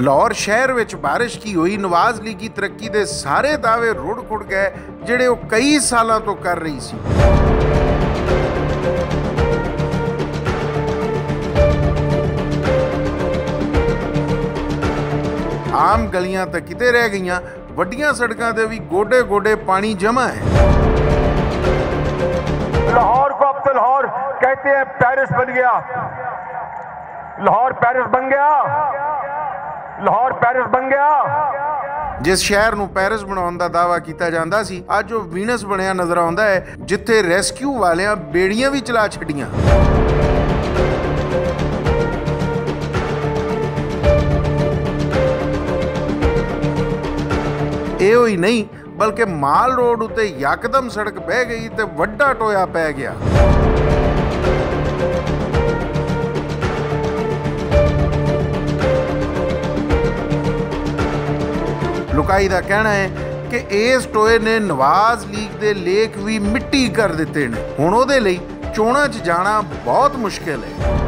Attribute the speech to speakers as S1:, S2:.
S1: लाहौर शहर विच बारिश की हुई नवाज लीग की तरक्की के सारे दावे रुड़ खुड़ गए जिहड़े वो कई सालों तो कर रही सी। आम गलियां तो किते रह गईयां, वड्डियां सड़कों ते भी गोडे गोडे पानी जमा है।
S2: लाहौर को अब तो लाहौर कहते हैं पेरिस बन गया, लाहौर पेरिस बन गया, लाहौर पेरिस बन गया।
S1: जिस शहर नूं पेरिस बनाउण दा दावा कीता जांदा सी, अज वो वीनस बनिया नजर आउंदा है, जिथे रेस्क्यू वालियां बेड़ियां भी चला छड्डियां। एहो ही नहीं बल्कि माल रोड उत्ते यकदम सड़क बह गई ते वड्डा टोया पै गया। लुकाई का कहना है कि इस टोए ने नवाज लीग के लेख भी मिट्टी कर दिते ने। हुण उहदे लई चोणां 'च जाना बहुत मुश्किल है।